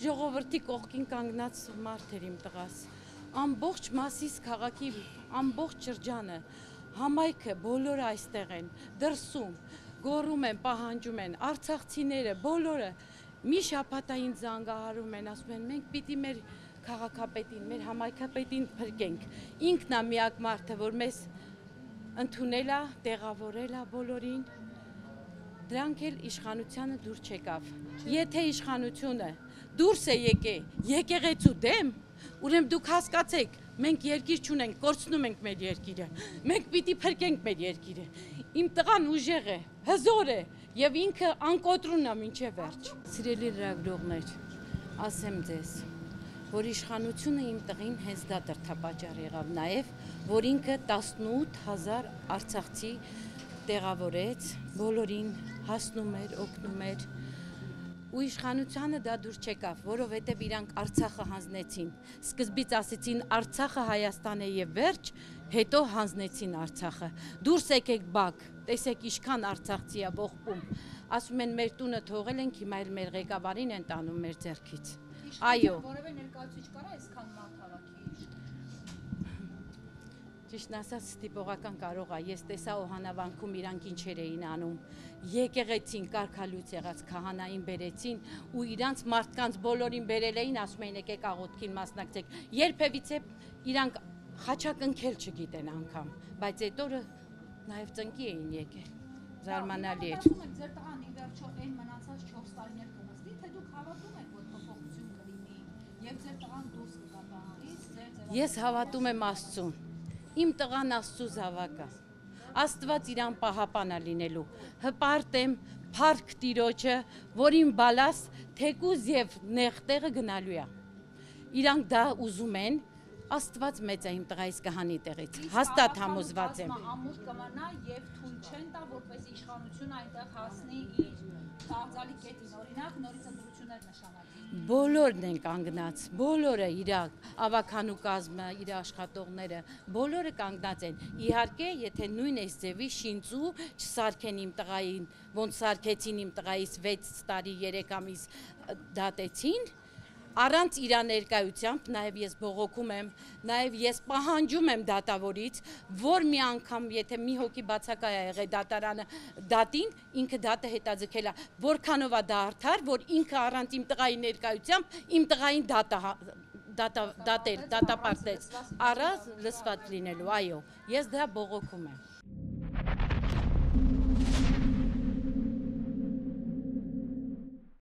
ժողովրդի կողքին կանգնած մարդ էր իմ տղաս։ Ամբողջ Մասիս քաղաքի ամբողջ շրջանը, համայնքը բոլորը այստեղ են, դրսում, գոռում են, պահանջում են, արցախցիները բոլորը մի շաբաթային զանգահարում են, ասում են մենք պիտի մեր քաղաքապետին, մեր համայնքապետին փրկենք։ Ինքն է միակ մարդը, որ մեզ ընդունել է, տեղավորել է բոլորին, դրանք էլ իշխանությանը դուր չեկավ։ Եթե իշխանությունը դուրս է եկեղեցու դեմ, ուրեմն դուք հասկացեք, մենք երկիր չունենք, կորցնում ենք մեր երկիրը, մենք պիտի փրկենք մեր երկիրը։ Իմ տղան ուժեղ է, հզոր է եւ ինքը անկոտրուն է մինչեւ վերջ։ Սիրելի լրագրողներ, ասեմ ձեզ, որ իշխանությունը իմ տղին հենց դա դրդապատճառ եղավ, նաև որ ինքը 18000 արցախցի տեղավորեց, բոլորին հասնում էր, օգնում էր, ու իշխանությանը դա դուր չեկավ, որովհետև իրանք Արցախը հանձնեցին, սկզբից ասեցին Արցախը Հայաստան է եւ վերջ, հետո հանձնեցին Արցախը, դուրս եկեք բակ, տեսեք ինչքան արցախցի է ողբում, ասում են մեր տունը թողել ենք, հիմա էլ մեր ղեկավարին են տանում մեր ձեռքից։ Այո։ Որևէ ներկայացուցիչ կարա այսքան մարդ հավաքի։ Ճիշտն ասած ստիպողական կարող է, ես տեսա Օհանավանքում իրանք ինչեր էին անում, եկեղեցին կարգալույց եղած քահանային բերեցին ու իրանց մարդկանց բոլորին բերել էին, ասում էին եկեք աղոթքին մասնակցեք, երբևիցե իրանք խաչակնքել չգիտեն անգամ, բայց այդ օրը նաև ծնկի էին եկել, զարմանալի էր։ Ձեր տղան ի վերջո այն մնացած 4 տարիներ կնստի, թե դուք հավատում եք, որ փոփոխություն կլինի եւ ձեր տղան դուրս կգա տանից, Ես հավատում եմ Աստծուն, իմ տղան Աստծու զավակ է, Աստված իրան պահապան է լինելու, հպարտ եմ, փառք Տիրոջը, որին բալաս թեկուզ եւ նեղ տեղը գնալու է, իրանք դա ուզում են, Աստված մեծ է իմ տղայիս կհանի տեղից, հաստատ համոզված եմ։ Ամուր կմնա եւ թույլ չեն տա, որպես իշխանությունը այնտեղ հասնի իր տաղձալի կետին, օրինակ նորից ընտրություններ նշանակի։ Բոլորն են կանգնած, բոլորը իր ավականու կազմը, իր աշխատողները, բոլորը կանգնած են։ Իհարկե, եթե նույն այս ձևի շինծու չսարքեն իմ տղային, ոնց սարքեցին իմ տղայիս 6 տարի 3 ամիս դատեցին, առանց իր ներկայությամբ, նաև ես բողոքում եմ, նաև ես պահանջում եմ դատավորից, որ մի անգամ, եթե մի հոգի բացակայ է եղել դատարանը դատին, ինքը դատը հետաձգել է, որքանով է դա արդար, որ ինքը առանց իմ տղայի ներկայությամբ իմ տղային դատապարտեց, առանց լսված լինելու, այո, ես դա բողոքում եմ։